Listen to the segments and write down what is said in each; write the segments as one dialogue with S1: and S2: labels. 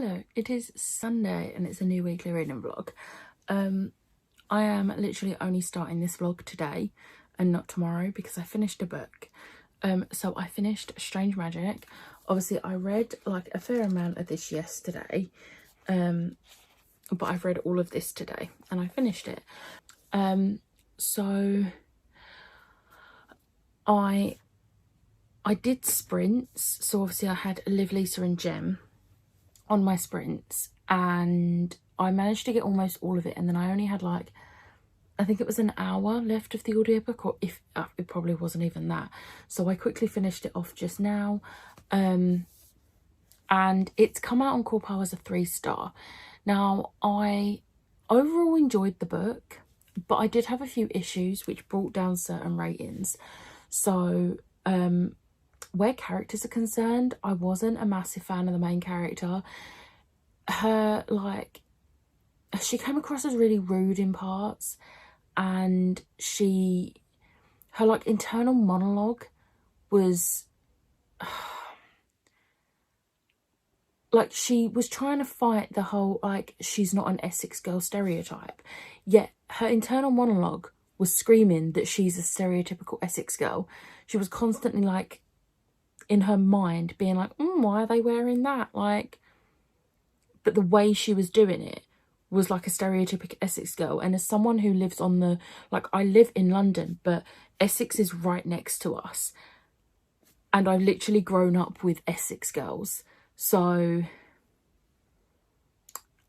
S1: Hello, it is Sunday and it's a new weekly reading vlog. I am literally only starting this vlog today and not tomorrow because I finished a book. So I finished Strange Magic. Obviously I read like a fair amount of this yesterday, but I've read all of this today and I finished it. So I did sprints, so obviously I had Liv, Lisa and Jem on my sprints and I managed to get almost all of it, and then I only had like, I think it was an hour left of the audiobook, or if it probably wasn't even that. So I quickly finished it off just now, and it's come out on CawPow as a 3-star. Now I overall enjoyed the book, but I did have a few issues which brought down certain ratings. So where characters are concerned, I wasn't a massive fan of the main character. Her, like, she came across as really rude in parts, and her like internal monologue was like, she was trying to fight the whole like she's not an Essex girl stereotype, yet her internal monologue was screaming that she's a stereotypical Essex girl. She was constantly like in her mind being like, why are they wearing that? Like, but the way she was doing it was like a stereotypical Essex girl. And as someone who lives on the, like, I live in London, but Essex is right next to us. And I've literally grown up with Essex girls. So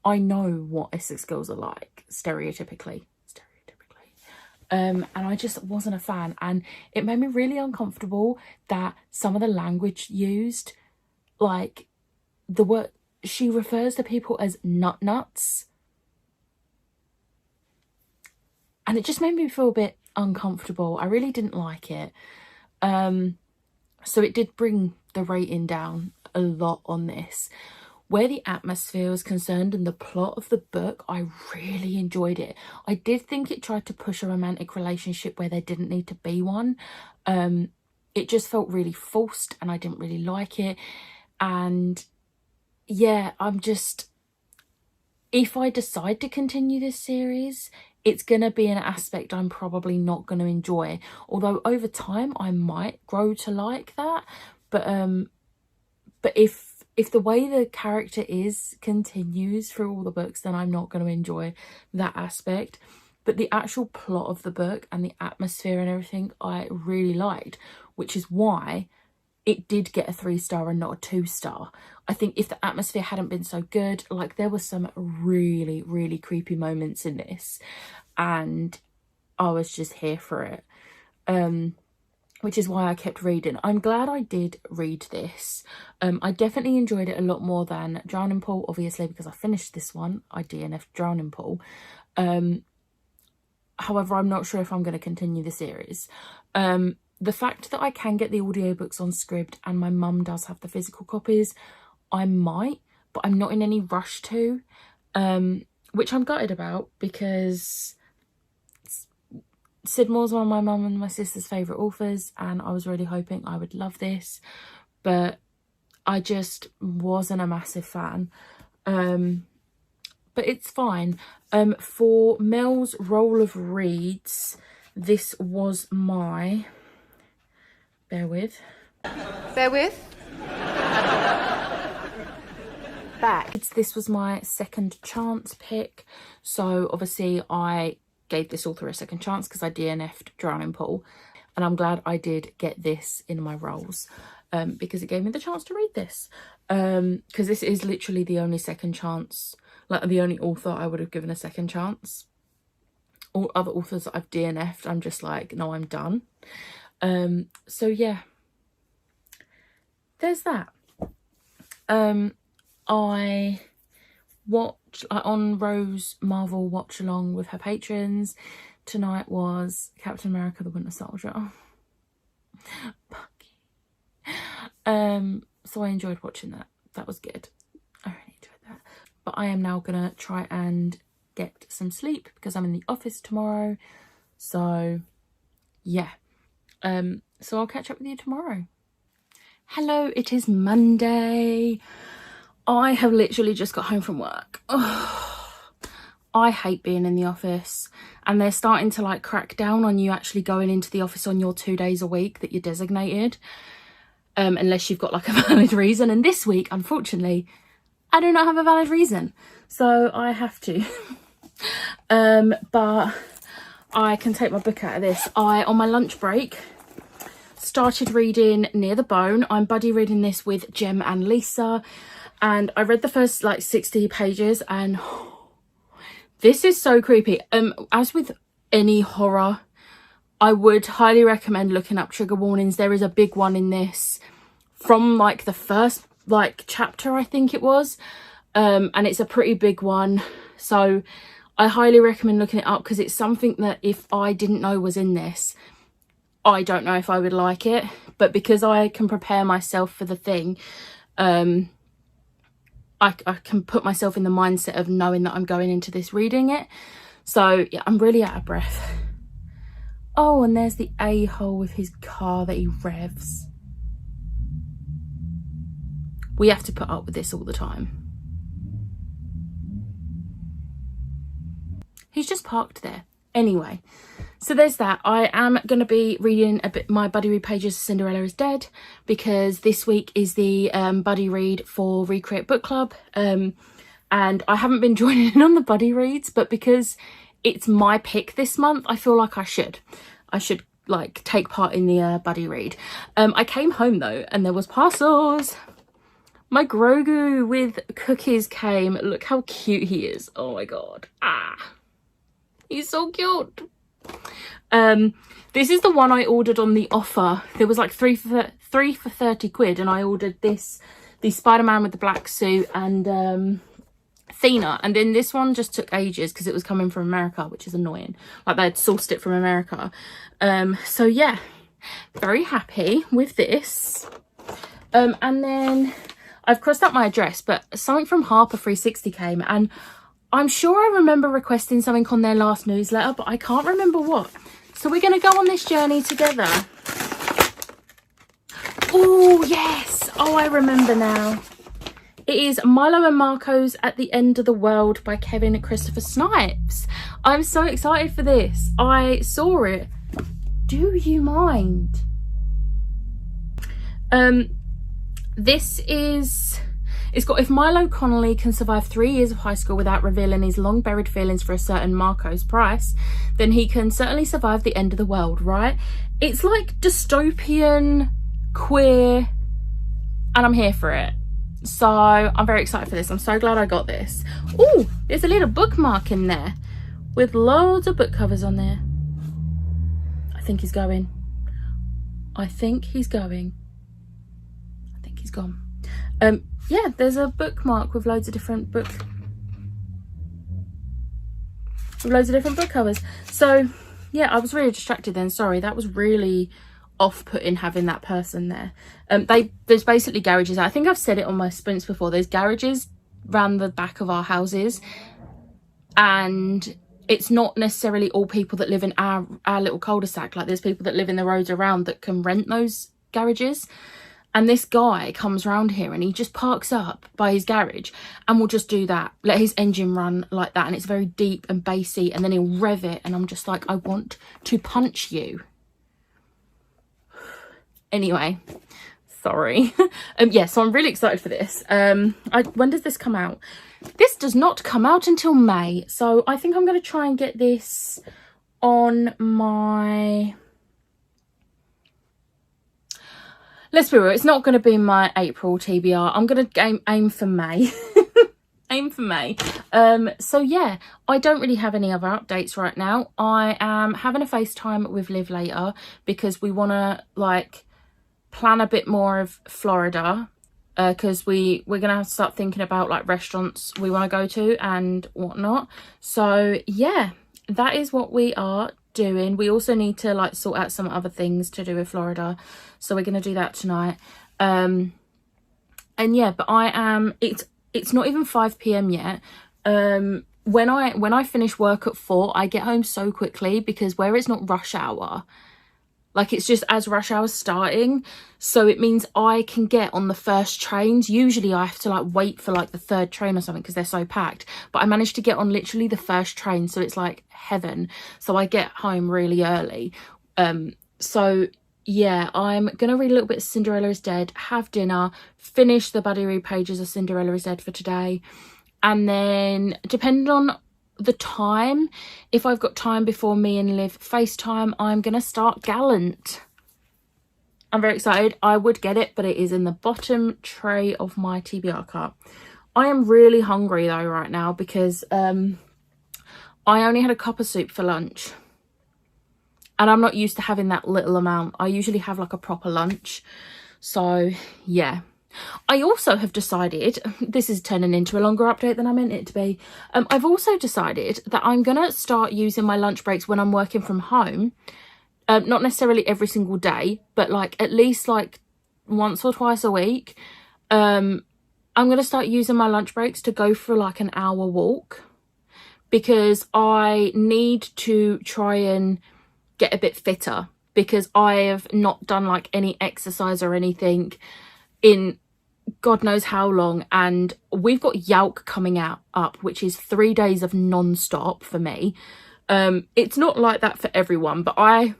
S1: I know what Essex girls are like, stereotypically. And I just wasn't a fan, and it made me really uncomfortable that some of the language used, like the word, she refers to people as nuts, and it just made me feel a bit uncomfortable. I really didn't like it. So it did bring the rating down a lot on this. Where the atmosphere was concerned and the plot of the book, I really enjoyed it. I did think it tried to push a romantic relationship where there didn't need to be one. It just felt really forced and I didn't really like it. And yeah, if I decide to continue this series, it's going to be an aspect I'm probably not going to enjoy. Although over time I might grow to like that. But if the way the character continues through all the books, then I'm not going to enjoy that aspect. But the actual plot of the book and the atmosphere and everything I really liked, which is why it did get a 3-star and not a 2-star. I think if the atmosphere hadn't been so good, like there were some really, really creepy moments in this and I was just here for it. Which is why I kept reading. I'm glad I did read this. I definitely enjoyed it a lot more than Drowning Pool, obviously, because I finished this one. I DNF'd Drowning Pool. However, I'm not sure if I'm going to continue the series. The fact that I can get the audiobooks on Scribd and my mum does have the physical copies, I might, but I'm not in any rush to, which I'm gutted about because Syd Moore's one of my mum and my sister's favourite authors, and I was really hoping I would love this, but I just wasn't a massive fan. But it's fine. For Mel's roll of reads, this was my... Bear with. Back. This was my second chance pick, so obviously I gave this author a second chance because I DNF'd Drowning Pool, and I'm glad I did get this in my rolls because it gave me the chance to read this, because this is literally the only second chance, like the only author I would have given a second chance. All other authors that I've DNF'd, I'm just like, no, I'm done. So yeah, there's that. I watched on Rose Marvel watch along with her patrons. Tonight was Captain America the Winter Soldier. Bucky. So I enjoyed watching that. That was good. I really enjoyed that. But I am now gonna try and get some sleep because I'm in the office tomorrow. So yeah. So I'll catch up with you tomorrow. Hello, it is Monday. I have literally just got home from work. Oh, I hate being in the office, and they're starting to like crack down on you actually going into the office on your 2 days a week that you're designated, unless you've got like a valid reason. And this week, unfortunately, I do not have a valid reason, so I have to. But I can take my book out of this. On my lunch break, started reading Near the Bone. I'm buddy reading this with Jem and Lisa, and I read the first like 60 pages, and this is so creepy. As with any horror, I would highly recommend looking up trigger warnings. There is a big one in this from like the first like chapter, I think it was, and it's a pretty big one, so I highly recommend looking it up, because it's something that if I didn't know was in this, I don't know if I would like it. But because I can prepare myself for the thing, I can put myself in the mindset of knowing that I'm going into this reading it. So yeah, I'm really out of breath. Oh, and there's the a-hole with his car that he revs. We have to put up with this all the time. He's just parked there. Anyway, so there's that. I am going to be reading a bit my buddy read pages of Cinderella is Dead, because this week is the buddy read for Recreate Book Club, and I haven't been joining in on the buddy reads, but because it's my pick this month, I feel like I should like take part in the buddy read. I came home though, and there was parcels. My Grogu with cookies came. Look how cute he is. Oh my god. He's so cute. This is the one I ordered on the offer. There was like three for 30 quid, and I ordered this, the Spider-Man with the black suit, and Thena. And then this one just took ages because it was coming from America, which is annoying. Like they had sourced it from America. So yeah, very happy with this. And then I've crossed out my address, but something from Harper 360 came, and I'm sure I remember requesting something on their last newsletter, but I can't remember what. So we're going to go on this journey together. Oh, yes. Oh, I remember now. It is Milo and Marco's At the End of the World by Kevin Christopher Snipes. I'm so excited for this. I saw it. Do you mind? This is... It's got, if Milo Connolly can survive 3 years of high school without revealing his long buried feelings for a certain Marco's Price, then he can certainly survive the end of the world, right? It's like dystopian, queer, and I'm here for it. So I'm very excited for this. I'm so glad I got this. Oh, there's a little bookmark in there with loads of book covers on there. I think he's going. I think he's going. I think he's gone. Yeah, there's a bookmark with loads of different book covers. So yeah, I was really distracted then. Sorry, that was really off-putting having that person there. There's basically garages. I think I've said it on my sprints before. There's garages around the back of our houses, and it's not necessarily all people that live in our little cul-de-sac. Like there's people that live in the roads around that can rent those garages. And this guy comes round here and he just parks up by his garage and will just do that, let his engine run like that, and it's very deep and bassy, and then he'll rev it, and I'm just like, I want to punch you. Anyway, sorry. Yeah, so I'm really excited for this. When does this come out? This does not come out until May, so I think I'm going to try and get this on my... Let's be real, it's not going to be my April TBR. I'm going to aim for May. Aim for May. So yeah, I don't really have any other updates right now. I am having a FaceTime with Liv later because we want to like plan a bit more of Florida, because we're going to have to start thinking about like restaurants we want to go to and whatnot. So yeah, that is what we are doing. We also need to like sort out some other things to do with Florida, so we're going to do that tonight. And yeah, but I am, it's not even 5 p.m. yet. When I finish work at 4, I get home so quickly, because where it's not rush hour, Like, it's just as rush hour's starting, so it means I can get on the first trains. Usually I have to like wait for like the third train or something because they're so packed, but I managed to get on literally the first train, so it's like heaven. So I get home really early. So yeah, I'm gonna read a little bit of Cinderella is Dead, have dinner, finish the Buddy Read pages of Cinderella is Dead for today, and then depending on the time, if I've got time before me and Liv FaceTime, I'm gonna start Gallant. I'm very excited. I would get it, but it is in the bottom tray of my TBR cart. I am really hungry though right now because I only had a cup of soup for lunch, and I'm not used to having that little amount. I usually have like a proper lunch. So yeah, I also have decided, this is turning into a longer update than I meant it to be. I've also decided that I'm going to start using my lunch breaks when I'm working from home. Not necessarily every single day, but like at least like once or twice a week. I'm going to start using my lunch breaks to go for like an hour walk, because I need to try and get a bit fitter, because I have not done like any exercise or anything in God knows how long, and we've got Yalk coming up, which is 3 days of non-stop for me. It's not like that for everyone, but I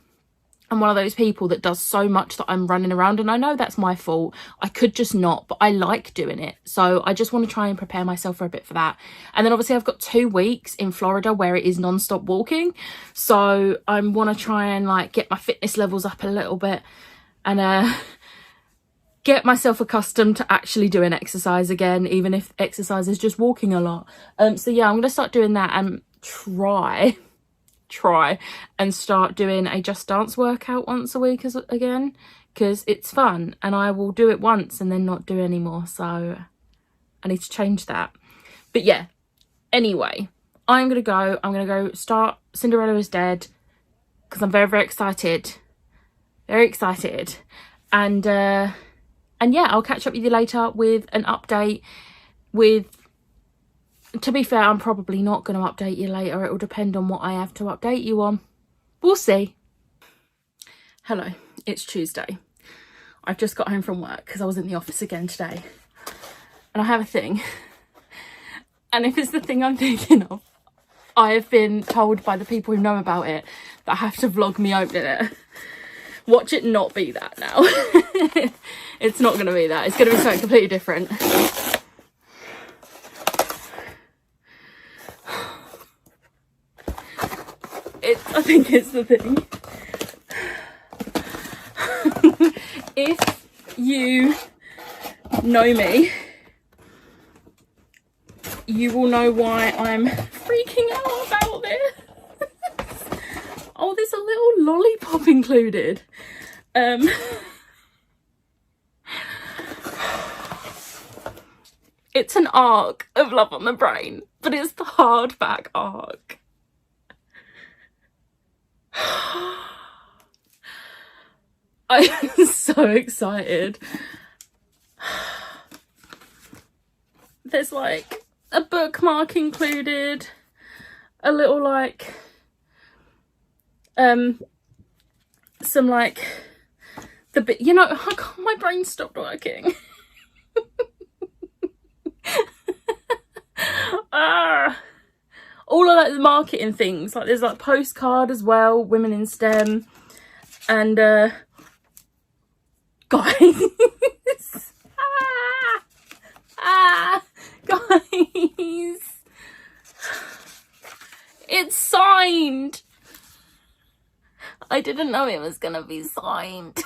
S1: am one of those people that does so much that I'm running around, and I know that's my fault. I could just not, but I like doing it, so I just want to try and prepare myself for a bit for that. And then obviously I've got 2 weeks in Florida where it is non-stop walking, so I want to try and like get my fitness levels up a little bit, and get myself accustomed to actually doing exercise again, even if exercise is just walking a lot. So yeah, I'm gonna start doing that and try and start doing a Just Dance workout once a week again, because it's fun, and I will do it once and then not do anymore, so I need to change that. But yeah, anyway, I'm gonna go start Cinderella is Dead, because I'm very, very excited, and yeah, I'll catch up with you later with an update. To be fair, I'm probably not going to update you later. It will depend on what I have to update you on. We'll see. Hello, it's Tuesday. I've just got home from work because I was in the office again today. And I have a thing. And if it's the thing I'm thinking of, I have been told by the people who know about it that I have to vlog me opening it. Watch it not be that now. It's not going to be that. It's going to be something completely different. I think it's the thing. If you know me, you will know why I'm freaking out about this. Oh, there's a little lollipop included. It's an ARC of Love on the Brain, but it's the hardback ARC. I'm so excited. There's like a bookmark included, a little like some like the bit, you know, oh God, my brain stopped working. All of like the marketing things, like there's like postcard as well, Women in STEM, and guys, guys, it's signed. I didn't know it was gonna be signed.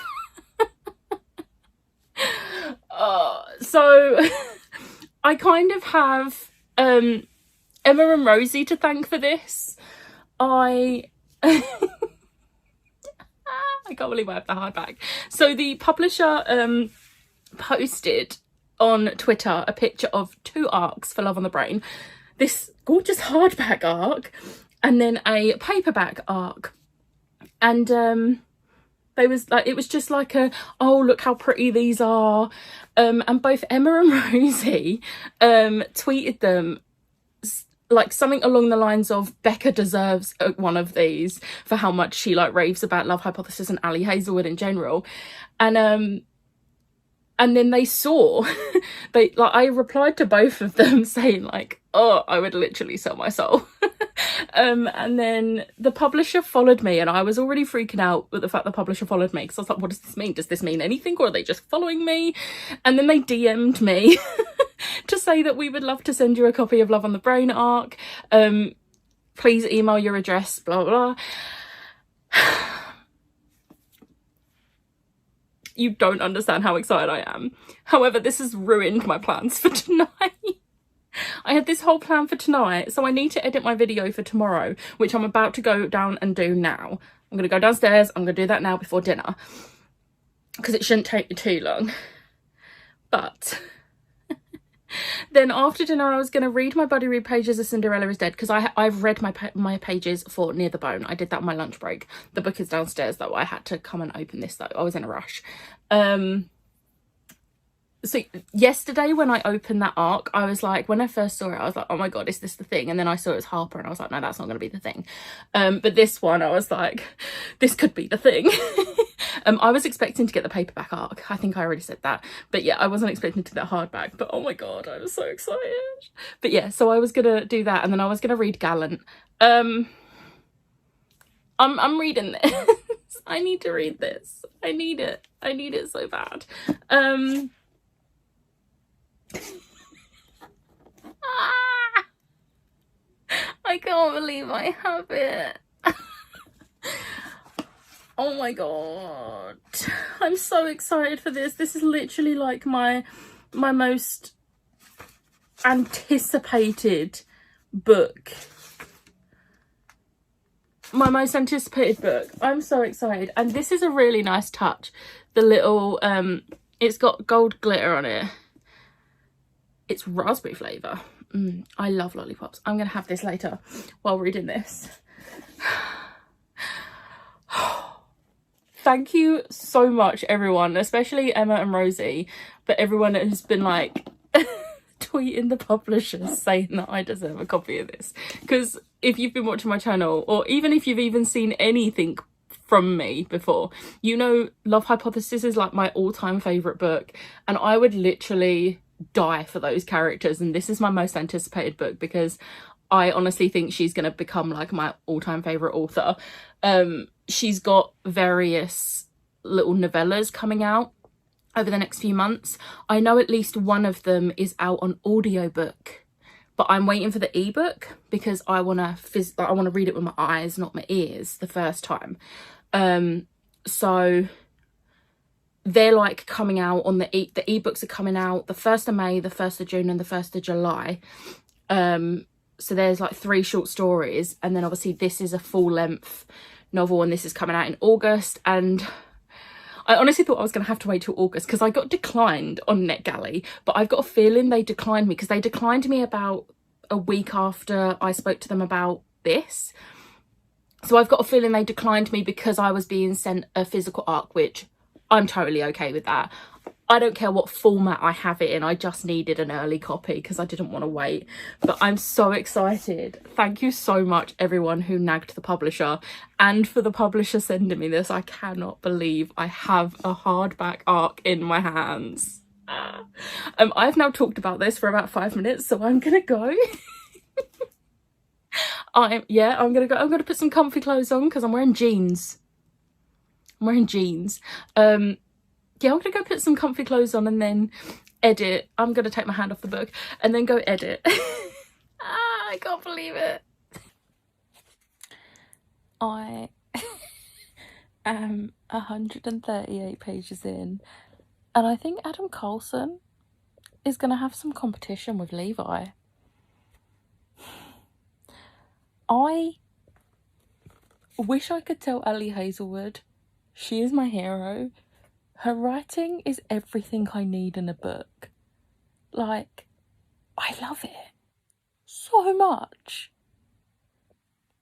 S1: So I kind of have Emma and Rosie to thank for this. I can't believe I have the hardback. So the publisher posted on Twitter a picture of 2 ARCs for Love on the Brain. This gorgeous hardback ARC and then a paperback ARC. And they was like, it was just like a, oh, look how pretty these are. And both Emma and Rosie tweeted them like something along the lines of Becca deserves one of these for how much she like raves about Love Hypothesis and Ali Hazelwood in general. And then they saw, I replied to both of them saying like, oh, I would literally sell my soul. And then the publisher followed me, and I was already freaking out with the fact the publisher followed me, because I was like, what does this mean? Does this mean anything, or are they just following me? And then they DM'd me to say that we would love to send you a copy of Love on the Brain arc. Please email your address, blah, blah, blah. You don't understand how excited I am. However, this has ruined my plans for tonight. I had this whole plan for tonight, so I need to edit my video for tomorrow, which I'm about to go down and do now. I'm going to go downstairs, I'm going to do that now before dinner, because it shouldn't take me too long. But then after dinner, I was going to read my buddy read pages of Cinderella is Dead, because I've read my pages for Near the Bone. I did that on my lunch break. The book is downstairs though. I had to come and open this though. I was in a rush. So yesterday when I opened that arc, I was like, when I first saw it, I was like, oh my god, is this the thing? And then I saw it was Harper, and I was like, no, that's not going to be the thing. But this one, I was like, this could be the thing. I was expecting to get the paperback arc. I think I already said that. But yeah, I wasn't expecting to get hardback. But oh my god, I was so excited. But yeah, so I was going to do that, and then I was going to read Gallant. I'm reading this. I need to read this. I need it. I need it so bad. I can't believe I have it. Oh my god. I'm so excited for this. This is literally like my most anticipated book. My most anticipated book. I'm so excited. And this is a really nice touch. The little, it's got gold glitter on it. It's raspberry flavour. I love lollipops. I'm going to have this later while reading this. Thank you so much, everyone, especially Emma and Rosie, but everyone who's been like tweeting the publishers saying that I deserve a copy of this. Because if you've been watching my channel, or even if you've even seen anything from me before, you know Love Hypothesis is like my all-time favourite book, and I would literally die for those characters, and this is my most anticipated book because I honestly think she's going to become like my all-time favourite author. She's got various little novellas coming out over the next few months. I know at least one of them is out on audiobook, but I'm waiting for the ebook because I want to read it with my eyes, not my ears, the first time. So they're like coming out on the ebooks are coming out the 1st of May, the 1st of June and the 1st of July. So there's like 3 short stories, and then obviously this is a full-length novel, and this is coming out in August. And I honestly thought I was going to have to wait till August because I got declined on NetGalley, but I've got a feeling they declined me because they declined me about a week after I spoke to them about this. So I've got a feeling they declined me because I was being sent a physical arc, which I'm totally okay with that. I don't care what format I have it in. I just needed an early copy because I didn't want to wait. But I'm so excited. Thank you so much, everyone who nagged the publisher, and for the publisher sending me this. I cannot believe I have a hardback arc in my hands. I've now talked about this for about 5 minutes, so I'm gonna go. I'm gonna go. I'm gonna put some comfy clothes on because I'm wearing jeans. Yeah, I'm gonna go put some comfy clothes on and then edit. I'm gonna take my hand off the book and then go edit. I can't believe it. I am 138 pages in, and I think Adam Coulson is gonna have some competition with Levi. I wish I could tell Ali Hazelwood she is my hero. Her writing is everything I need in a book. Like, I love it so much.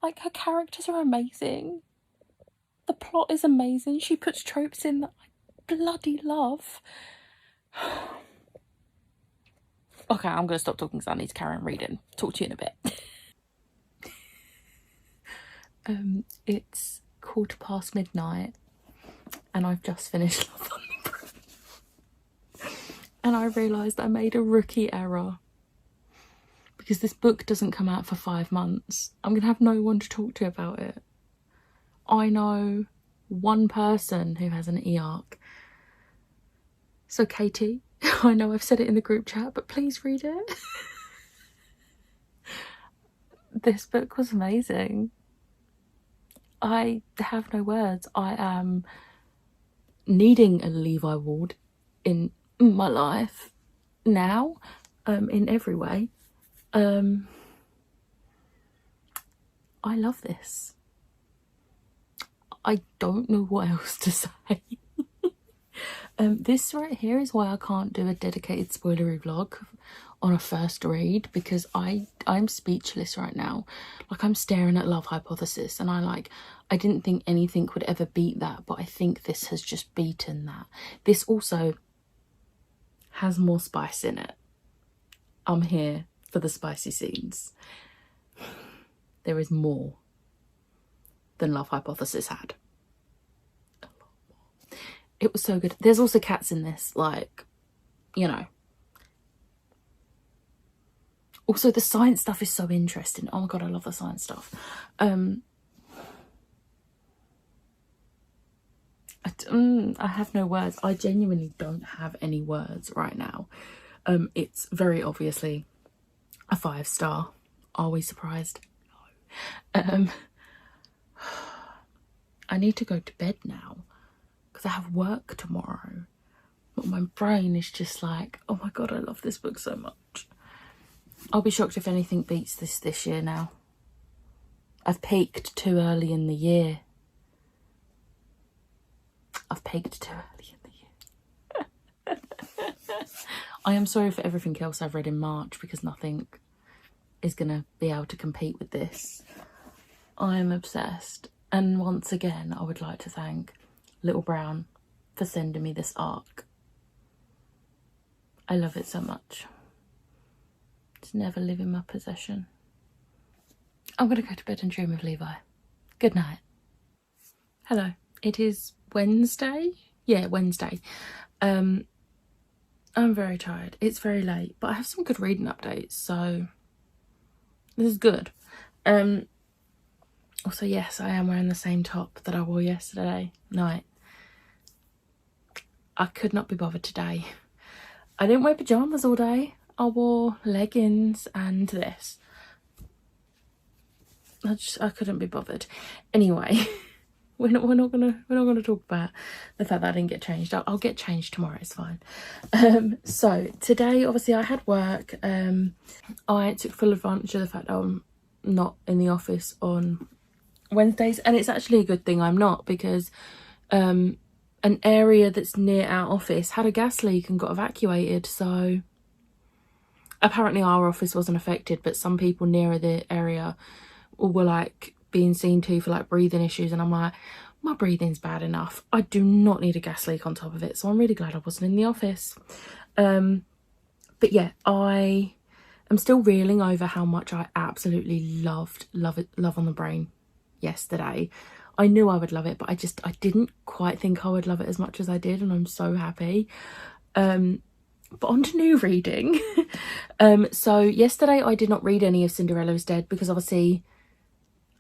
S1: Like, her characters are amazing. The plot is amazing. She puts tropes in that I bloody love. Okay, I'm going to stop talking because I need to carry on reading. Talk to you in a bit. It's midnight and I've just finished Love on the Brain. And I realised I made a rookie error. Because this book doesn't come out for 5 months. I'm going to have no one to talk to about it. I know one person who has an e-arc. So Katie, I know I've said it in the group chat, but please read it. This book was amazing. I have no words. I am needing a Levi Ward in my life now, in every way. I love this. I don't know what else to say. This right here is why I can't do a dedicated spoilery vlog on a first read, because I'm speechless right now. Like, I'm staring at Love Hypothesis and I didn't think anything would ever beat that, but I think this has just beaten that. This also has more spice in it. I'm here for the spicy scenes. There is more than Love Hypothesis had. A lot more. It was so good. There's also cats in this, like, you know. Also, the science stuff is so interesting. Oh my god, I love the science stuff. I have no words. I genuinely don't have any words right now. It's very obviously a 5-star. Are we surprised? No. I need to go to bed now because I have work tomorrow. But my brain is just like, oh my god, I love this book so much. I'll be shocked if anything beats this year now. I've peaked too early in the year. I've peaked too early in the year. I am sorry for everything else I've read in March, because nothing is going to be able to compete with this. I am obsessed. And once again, I would like to thank Little Brown for sending me this arc. I love it so much. It's never live in my possession. I'm going to go to bed and dream of Levi. Good night. Hello. It is Wednesday. Yeah, Wednesday. I'm very tired. It's very late, but I have some good reading updates, so this is good. Also, yes, I am wearing the same top that I wore yesterday night. I could not be bothered today. I didn't wear pyjamas all day. I wore leggings and this. I couldn't be bothered. Anyway, we're not gonna talk about the fact that I didn't get changed. I'll get changed tomorrow. It's fine. So today, obviously, I had work. I took full advantage of the fact that I'm not in the office on Wednesdays, and it's actually a good thing I'm not, because an area that's near our office had a gas leak and got evacuated. So apparently our office wasn't affected, but some people nearer the area were like being seen to for like breathing issues, and I'm like, my breathing's bad enough. I do not need a gas leak on top of it. So I'm really glad I wasn't in the office. But yeah, I am still reeling over how much I absolutely loved Love on the Brain yesterday. I knew I would love it, but I didn't quite think I would love it as much as I did, and I'm so happy. But on to new reading. So yesterday I did not read any of Cinderella is Dead, because obviously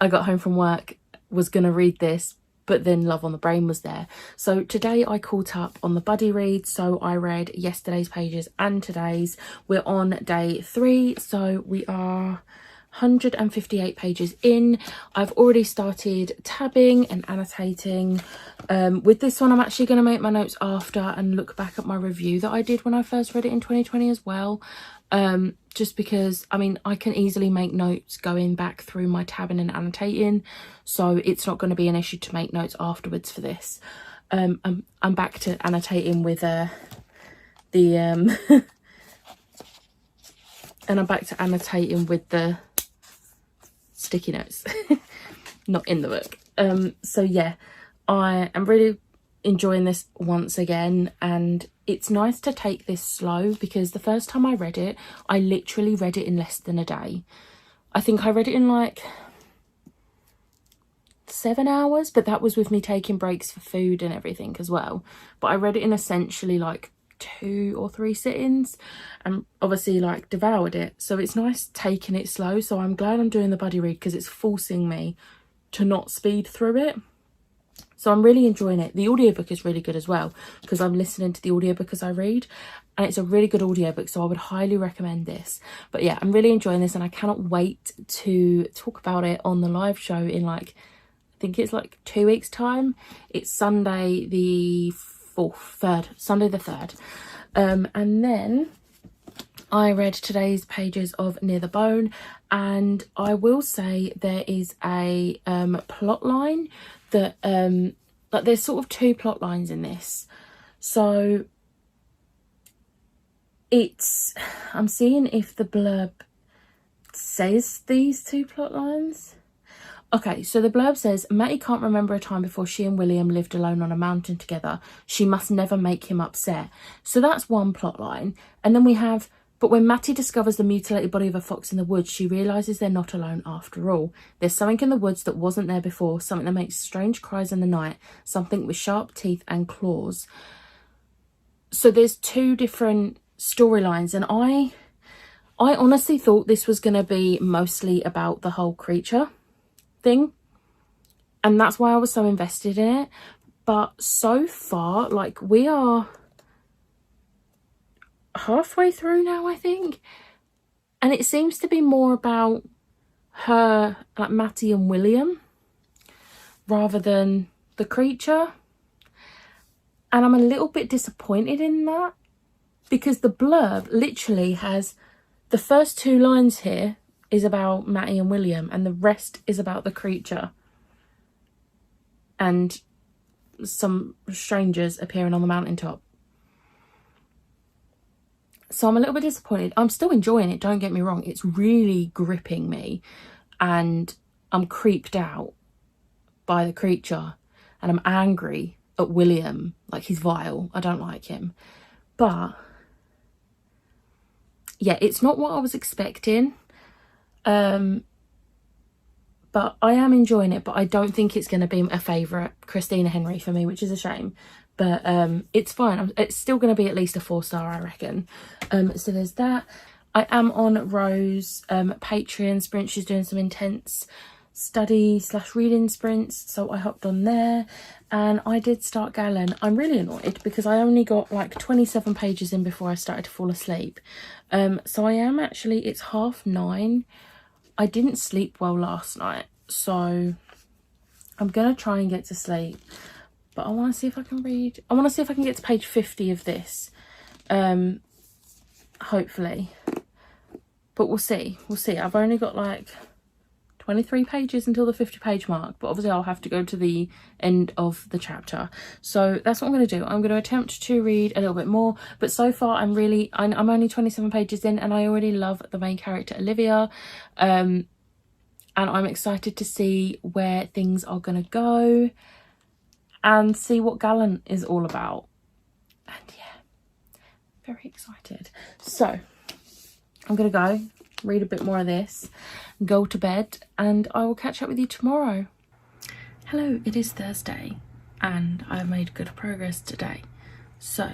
S1: I got home from work, was going to read this, but then Love on the Brain was there. So today I caught up on the buddy reads. So I read yesterday's pages and today's. We're on day 3, so we are 158 pages in. I've already started tabbing and annotating. With this one, I'm actually going to make my notes after and look back at my review that I did when I first read it in 2020 as well. Just because, I mean, I can easily make notes going back through my tabbing and annotating, so it's not going to be an issue to make notes afterwards for this. I'm back to annotating with and I'm back to annotating with the sticky notes, not in the book. So yeah, I am really enjoying this once again, and it's nice to take this slow, because the first time I read it, I literally read it in less than a day. I think I read it in like 7 hours, but that was with me taking breaks for food and everything as well. But I read it in essentially like 2 or 3 sittings and obviously like devoured it. So it's nice taking it slow. So I'm glad I'm doing the buddy read because it's forcing me to not speed through it. So I'm really enjoying it. The audiobook is really good as well because I'm listening to the audiobook as I read, and it's a really good audiobook, so I would highly recommend this. But yeah, I'm really enjoying this and I cannot wait to talk about it on the live show in like, I think it's like 2 weeks time. It's Sunday the 3rd. And then I read today's pages of Near the Bone, and I will say there is a plot line that like there's sort of 2 plot lines in this. So I'm seeing if the blurb says these 2 plot lines. Okay, so the blurb says, Matty can't remember a time before she and William lived alone on a mountain together. She must never make him upset. So that's one plot line. And then we have, but when Matty discovers the mutilated body of a fox in the woods, she realises they're not alone after all. There's something in the woods that wasn't there before, something that makes strange cries in the night, something with sharp teeth and claws. So there's 2 different storylines, and I honestly thought this was going to be mostly about the whole creature thing, and that's why I was so invested in it. But so far, like, we are halfway through now, I think, and it seems to be more about her, like Matty and William, rather than the creature, and I'm a little bit disappointed in that because the blurb literally has the first 2 lines here is about Matty and William and the rest is about the creature and some strangers appearing on the mountaintop. So I'm a little bit disappointed. I'm still enjoying it, don't get me wrong. It's really gripping me and I'm creeped out by the creature and I'm angry at William. Like, he's vile. I don't like him. But yeah, it's not what I was expecting. But I am enjoying it, but I don't think it's going to be a favourite Christina Henry for me, which is a shame. But it's fine. It's still going to be at least a 4-star, I reckon. So there's that. I am on Rose Patreon sprint. She's doing some intense study/reading sprints, so I hopped on there and I did start Galen. I'm really annoyed because I only got like 27 pages in before I started to fall asleep. So I am actually, it's 9:30. I didn't sleep well last night, so I'm gonna try and get to sleep, but I want to see if I can read. I want to see if I can get to page 50 of this, hopefully, but we'll see. I've only got like 23 pages until the 50-page mark, but obviously I'll have to go to the end of the chapter. So that's what I'm going to do. I'm going to attempt to read a little bit more, but so far I'm only 27 pages in and I already love the main character, Olivia, and I'm excited to see where things are going to go and see what Galen is all about. And yeah, very excited. So I'm going to go read a bit more of this, go to bed, and I will catch up with you tomorrow. Hello, it is Thursday and I've made good progress today. So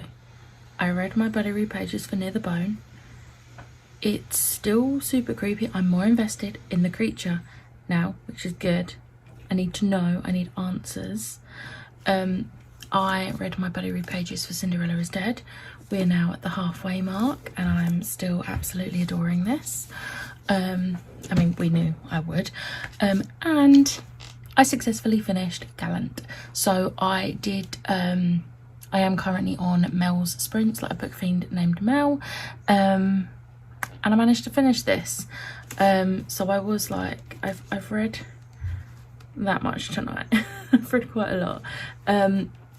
S1: I read my buddy read pages for Near the Bone. It's still super creepy. I'm more invested in the creature now, which is good. I need to know, I need answers. I read my buddy read pages for Cinderella is Dead. We're now at the halfway mark and I'm still absolutely adoring this. I mean, we knew I would. And I successfully finished Gallant. So I did, I am currently on Mel's sprints, like a book fiend named Mel. And I managed to finish this. So I was like, I've read that much tonight. I've read quite a lot.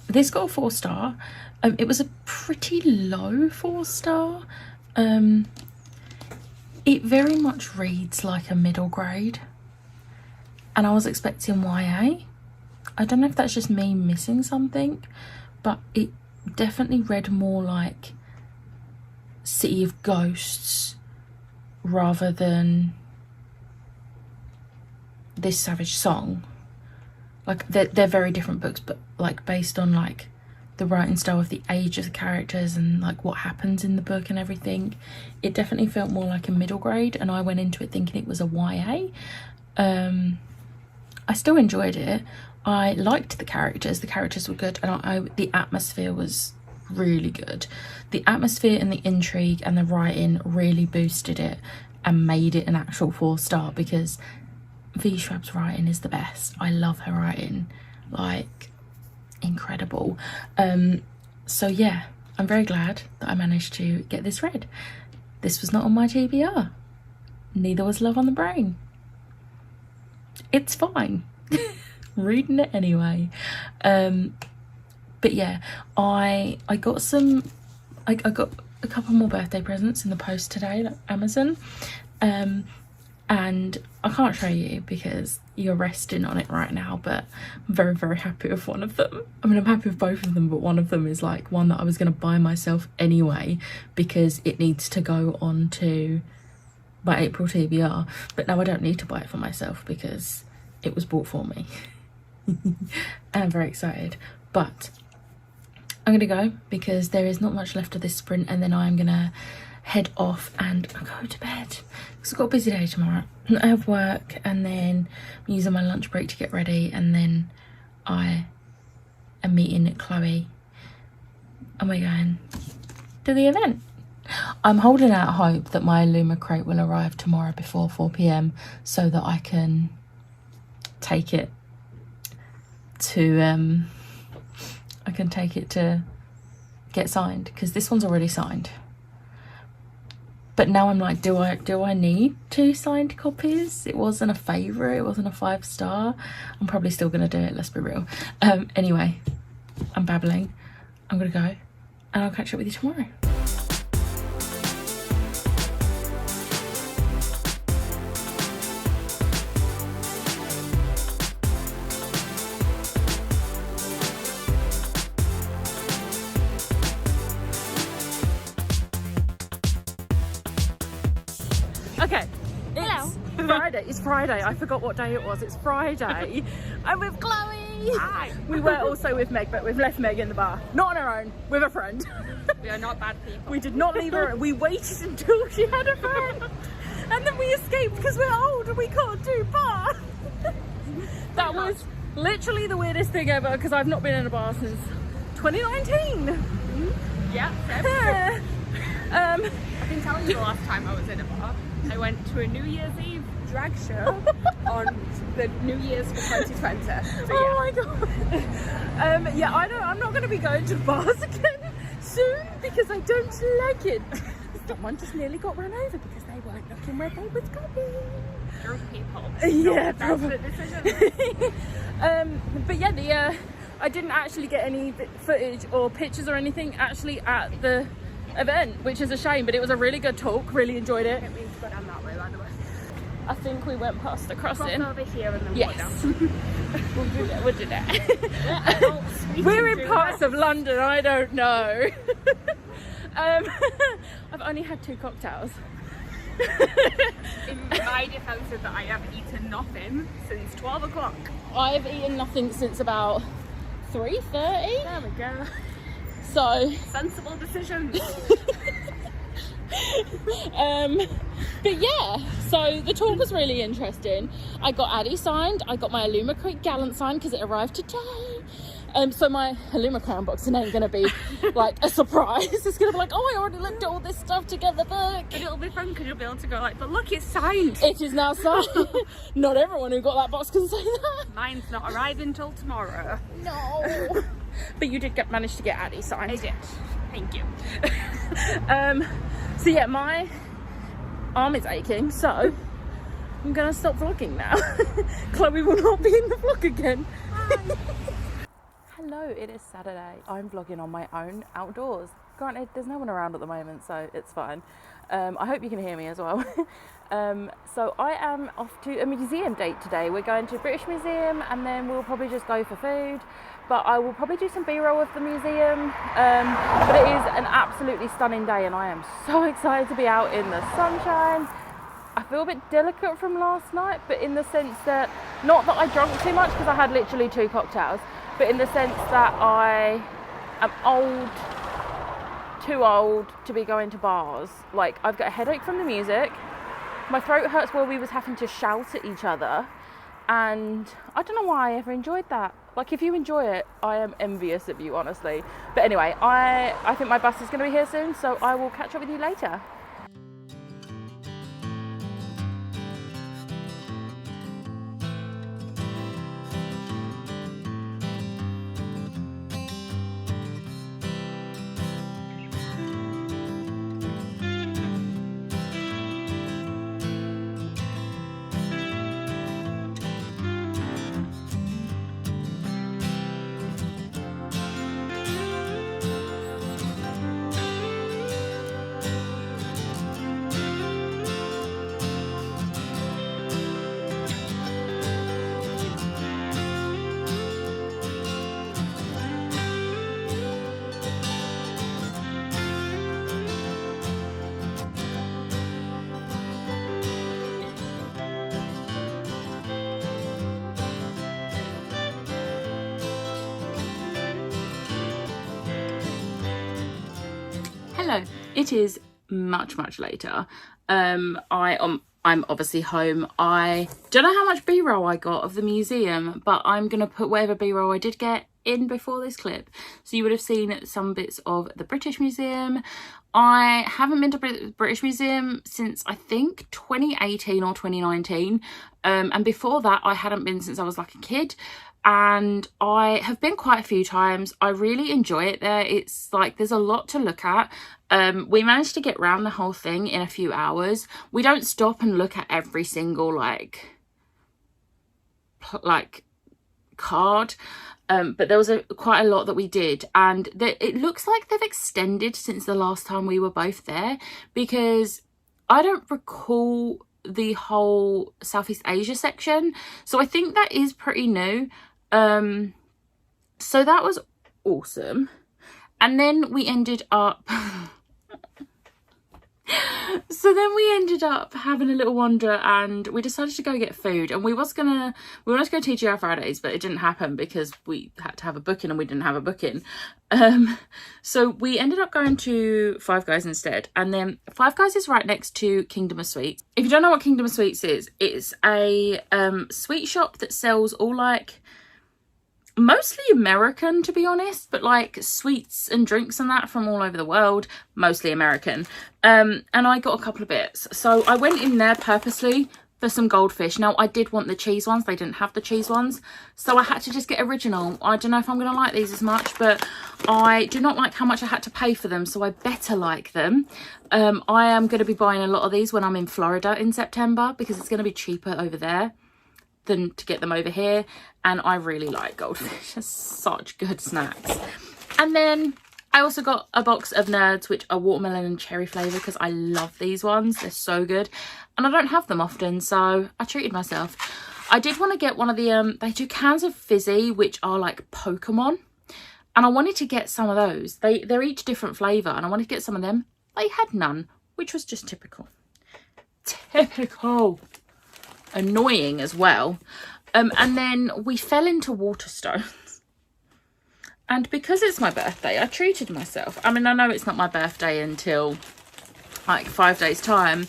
S1: This got a 4-star. It was a pretty low 4-star. It very much reads like a middle grade, and I was expecting YA. I don't know if that's just me missing something, but it definitely read more like City of Ghosts rather than This Savage Song. like they're very different books, but like based on like the writing style of the age of the characters and like what happens in the book and everything, it definitely felt more like a middle grade, and I went into it thinking it was a YA. I still enjoyed it. I liked the characters were good, and the atmosphere was really good. The atmosphere and the intrigue and the writing really boosted it and made it an actual 4-star, because V. Schwab's writing is the best. I love her writing, like incredible. So yeah, I'm very glad that I managed to get this read. This was not on my TBR. Neither was Love on the Brain. It's fine. Reading it anyway. But yeah, I got I got a couple more birthday presents in the post today, like Amazon. And I can't show you because you're resting on it right now, but I'm very, very happy with one of them. I mean, I'm happy with both of them, but one of them is like one that I was going to buy myself anyway because it needs to go on to my April TBR. But now I don't need to buy it for myself because it was bought for me. And I'm very excited. But I'm going to go because there is not much left of this sprint, and then I'm going to head off and go to bed because I've got a busy day tomorrow. I have work, and then I'm using my lunch break to get ready, and then I am meeting Chloe and we're going to the event. I'm holding out hope that my Illuma crate will arrive tomorrow before 4 p.m. so that I can take it to get signed, because this one's already signed. But now I'm like, do I need 2 signed copies? It wasn't a favourite, it wasn't a 5-star. I'm probably still gonna do it, let's be real. Anyway, I'm babbling. I'm gonna go and I'll catch up with you tomorrow. Okay, Friday. It's Friday. I forgot what day it was. It's Friday. I'm with Chloe.
S2: Hi.
S1: We were also with Meg, but we've left Meg in the bar. Not on her own, with a friend.
S2: We are not bad people.
S1: We did not leave her. We waited until she had a friend. And then we escaped because we're old and we can't do bar. That was literally the weirdest thing ever, because I've not been in a bar since 2019.
S2: Yeah, same. I've been telling you the last time I was in a bar. I went to a New Year's Eve drag show on the New Year's for 2020. So, yeah.
S1: Oh my god. Yeah, I'm not going to be going to bars again soon because I don't like it. Someone just nearly got run over because they weren't looking where they was going.
S2: Drunk people.
S1: Yeah,
S2: that's
S1: probably.
S2: the decision.
S1: But yeah, I didn't actually get any footage or pictures or anything actually at the event, which is a shame, but it was a really good talk. Really enjoyed it.
S2: I didn't mean to go down that way, by the way.
S1: I think we went past the crossing.
S2: Cross over here and then
S1: Yes.
S2: walk down.
S1: We'll do that. We're in parts of London, I don't know. I've only had 2 cocktails.
S2: In my defence is that I have eaten nothing since 12 o'clock.
S1: I've eaten nothing since about 3:30.
S2: There we go.
S1: So
S2: Sensible decisions.
S1: but yeah, so the talk was really interesting. I got Addie signed, I got my Illuma Crate Gallant signed because it arrived today. So my Illuma Cray unboxing ain't gonna be like a surprise. It's gonna be like, oh, I already looked at all this stuff together, book.
S2: And it'll be fun because you'll be able to go like, but look, it's signed.
S1: It is now signed. Not everyone who got that box can say that.
S2: Mine's not arriving till tomorrow.
S1: No. But you did manage to get Addie signed.
S2: I did. Thank you.
S1: So yeah, my arm is aching, so I'm gonna stop vlogging now. Chloe will not be in the vlog again. Hello, it is Saturday. I'm vlogging on my own outdoors. Granted, there's no one around at the moment, so it's fine. I hope you can hear me as well. So I am off to a museum date today. We're going to British Museum and then we'll probably just go for food. But I will probably do some B-roll of the museum. But it is an absolutely stunning day and I am so excited to be out in the sunshine. I feel a bit delicate from last night, but in the sense that, not that I drank too much because I had literally 2 cocktails, but in the sense that I am too old to be going to bars. Like, I've got a headache from the music, my throat hurts where we was having to shout at each other, and I don't know why I ever enjoyed that. Like, if you enjoy it, I am envious of you, honestly. But anyway, I think my bus is going to be here soon, so I will catch up with you later. Hello, it is much later. I'm obviously home. I don't know how much b-roll I got of the museum, but I'm gonna put whatever b-roll I did get in before this clip, so you would have seen some bits of the British Museum. I haven't been to the British Museum since I think 2018 or 2019, and before that I hadn't been since I was like a kid, and I have been quite a few times. I really enjoy it there. It's like there's a lot to look at. We managed to get around the whole thing in a few hours. We don't stop and look at every single like card, but there was quite a lot that we did, and it looks like they've extended since the last time we were both there, because I don't recall the whole Southeast Asia section, so I think that is pretty new. So that was awesome. And then we ended up having a little wander, and we decided to go get food, and we wanted to go TGI Fridays, but it didn't happen because we had to have a booking and we didn't have a booking. So we ended up going to Five Guys instead, and then Five Guys is right next to Kingdom of Sweets. If you don't know what Kingdom of Sweets is, it's a sweet shop that sells all like mostly American, to be honest, but like sweets and drinks and that from all over the world, mostly American. And I got a couple of bits, so I went in there purposely for some goldfish. Now I did want the cheese ones, they didn't have the cheese ones, so I had to just get original. I don't know if I'm gonna like these as much, but I do not like how much I had to pay for them, so I better like them. I am going to be buying a lot of these when I'm in Florida in September, because it's going to be cheaper over there than to get them over here, and I really like goldfish. They're such good snacks. And then I also got a box of Nerds, which are watermelon and cherry flavour, because I love these ones. They're so good, and I don't have them often, so I treated myself. I did want to get one of the they do cans of Fizzy, which are like Pokemon, and I wanted to get some of those. They're each different flavour, and I wanted to get some of them. They had none, which was just typical. Annoying as well. And then we fell into Waterstones, and because it's my birthday, I treated myself. I mean, I know it's not my birthday until like 5 days time,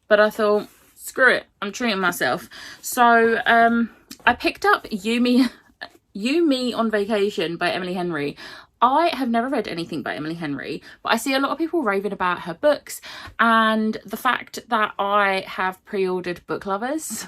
S1: but I thought, screw it, I'm treating myself. So I picked up You Me on Vacation by Emily Henry. I have never read anything by Emily Henry, but I see a lot of people raving about her books, and the fact that I have pre-ordered Book Lovers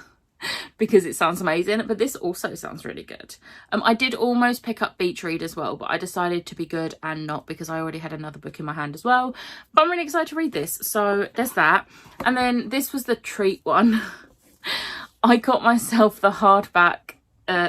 S1: because it sounds amazing, but this also sounds really good. I did almost pick up Beach Read as well, but I decided to be good and not, because I already had another book in my hand as well. But I'm really excited to read this, so there's that. And then this was the treat one. I got myself the hardback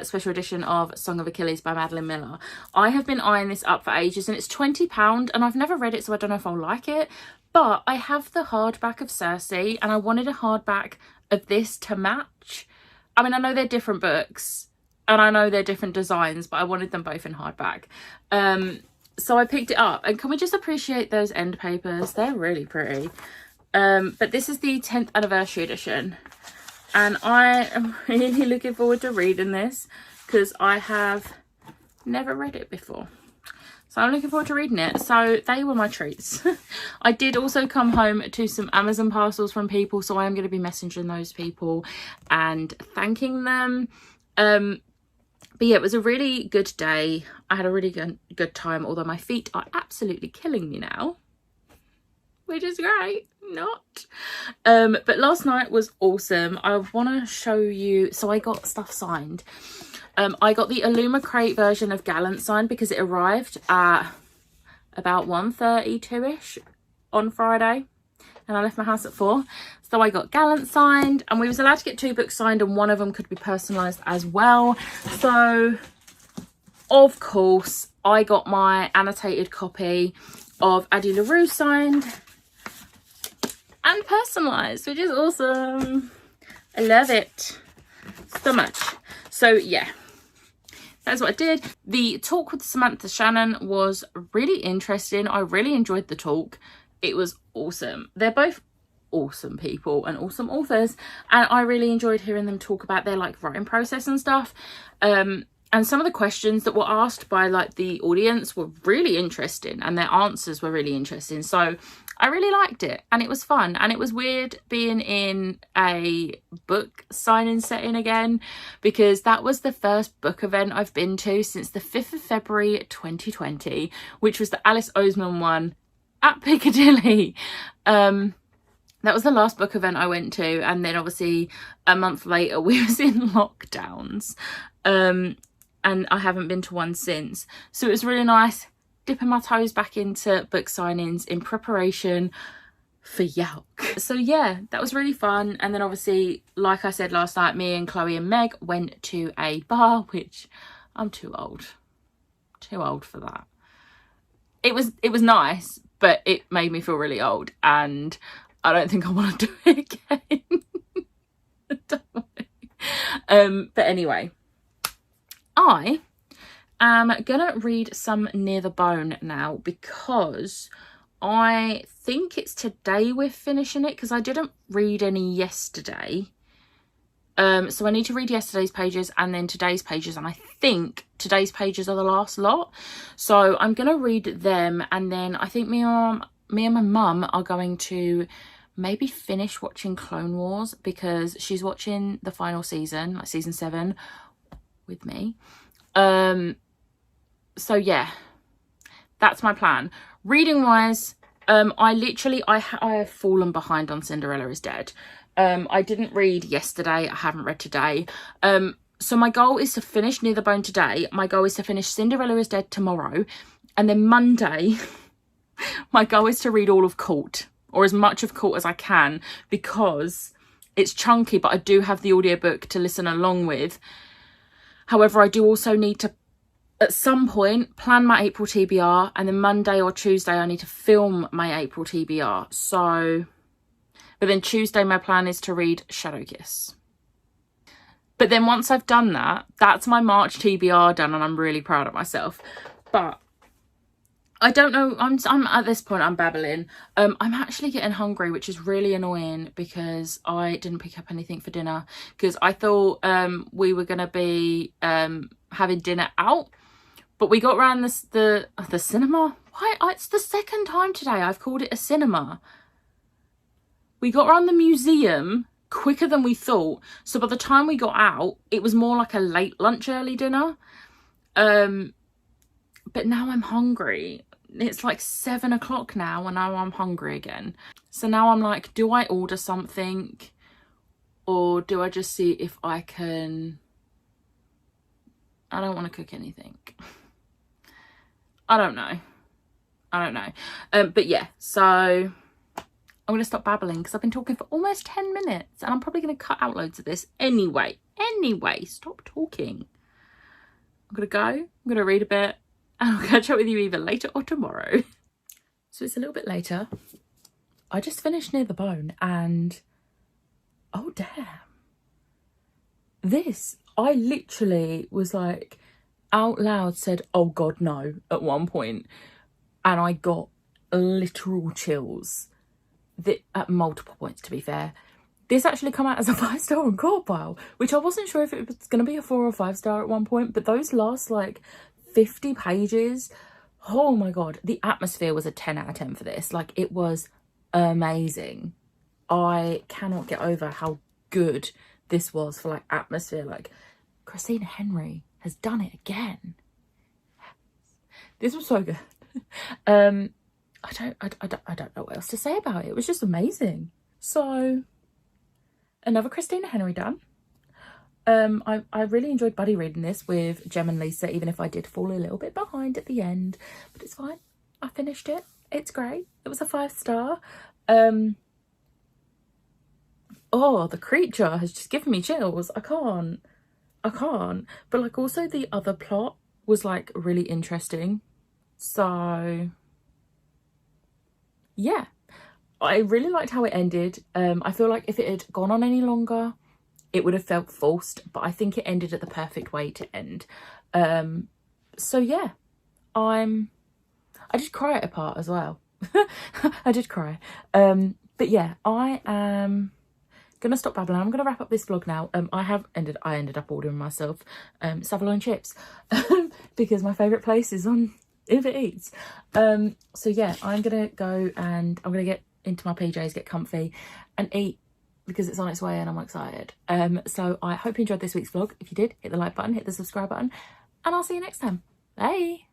S1: special edition of Song of Achilles by Madeline Miller. I have been eyeing this up for ages, and it's £20, and I've never read it, so I don't know if I'll like it, but I have the hardback of Circe, and I wanted a hardback of this to match. I mean, I know they're different books and I know they're different designs, but I wanted them both in hardback, so I picked it up. And can we just appreciate those end papers? They're really pretty. But this is the 10th anniversary edition, and I am really looking forward to reading this because I have never read it before. So I'm looking forward to reading it. So they were my treats. I did also come home to some Amazon parcels from people, so I am going to be messaging those people and thanking them. But yeah, it was a really good day. I had a really good time, although my feet are absolutely killing me now, which is great. Not. But last night was awesome. I want to show you. So I got stuff signed. I got the Illumicrate version of Gallant signed because it arrived at about 1:32ish on Friday, and I left my house at 4. So I got Gallant signed, and we was allowed to get 2 books signed, and one of them could be personalised as well. So of course I got my annotated copy of Addie LaRue signed and personalised, which is awesome. I love it so much. So yeah, that's what I did. The talk with Samantha Shannon was really interesting. I really enjoyed the talk. It was awesome. They're both awesome people and awesome authors, and I really enjoyed hearing them talk about their like writing process and stuff. And some of the questions that were asked by like the audience were really interesting, and their answers were really interesting. So I really liked it, and it was fun, and it was weird being in a book signing setting again, because that was the first book event I've been to since the 5th of February 2020, which was the Alice Oseman one at Piccadilly. That was the last book event I went to, and then obviously a month later we was in lockdowns, and I haven't been to one since. So it was really nice dipping my toes back into book signings in preparation for Yelk. So yeah, that was really fun. And then obviously, like I said last night, me and Chloe and Meg went to a bar, which I'm too old for that. It was nice, but it made me feel really old, and I don't think I want to do it again. But anyway, I am gonna read some Near the Bone now, because I think it's today we're finishing it, because I didn't read any yesterday. So I need to read yesterday's pages and then today's pages, and I think today's pages are the last lot. So I'm gonna read them, and then I think me and my mum are going to maybe finish watching Clone Wars, because she's watching the final season, like season 7, with me. So yeah, that's my plan. Reading wise, I have fallen behind on Cinderella is Dead. I didn't read yesterday. I haven't read today. So my goal is to finish Near the Bone today. My goal is to finish Cinderella is Dead tomorrow. And then Monday, my goal is to read all of Court, or as much of Court as I can, because it's chunky, but I do have the audiobook to listen along with. However, I do also need to, at some point, plan my April TBR, and then Monday or Tuesday I need to film my April TBR. So, but then Tuesday my plan is to read Shadowkiss. But then once I've done that, that's my March TBR done, and I'm really proud of myself. But I don't know, I'm at this point I'm babbling. I'm actually getting hungry, which is really annoying, because I didn't pick up anything for dinner, because I thought we were going to be having dinner out, but we got around the cinema. Why? It's the second time today I've called it a cinema. We got around the museum quicker than we thought, so by the time we got out it was more like a late lunch, early dinner. But now I'm hungry. It's like 7 o'clock now, and now I'm hungry again. So now I'm like, do I order something, or do I just see if I can... I don't want to cook anything. I don't know. But yeah, so I'm going to stop babbling, because I've been talking for almost 10 minutes, and I'm probably going to cut out loads of this anyway. Stop talking. I'm going to go. I'm going to read a bit, and I'll catch up with you either later or tomorrow. So it's a little bit later. I just finished Near the Bone, and oh damn. This, I literally was like, out loud said, oh God, no, at one point. And I got literal chills. at multiple points, to be fair. This actually come out as a 5-star on Corpile, which I wasn't sure if it was going to be a 4 or 5-star at one point, but those last like 50 pages, oh my god, the atmosphere was a 10 out of 10 for this. Like, it was amazing. I cannot get over how good this was for like atmosphere. Like, Christina Henry has done it again. This was so good. I don't know what else to say about it. It was just amazing. So, another Christina Henry done. I really enjoyed buddy reading this with Jem and Lisa, even if I did fall a little bit behind at the end, but it's fine. I finished it. It's great. It was a 5-star. Oh, the creature has just given me chills. I can't. But like, also the other plot was like really interesting. So yeah, I really liked how it ended. I feel like if it had gone on any longer, it would have felt forced, but I think it ended at the perfect way to end. So yeah, I did cry at a part as well. I did cry. But yeah, I am gonna stop babbling. I'm gonna wrap up this vlog now. I ended up ordering myself Saveloy chips because my favourite place is on Uber Eats. So yeah, I'm gonna go and I'm gonna get into my PJs, get comfy and eat because it's on its way and I'm excited. So I hope you enjoyed this week's vlog. If you did, hit the like button, hit the subscribe button, and I'll see you next time. Bye.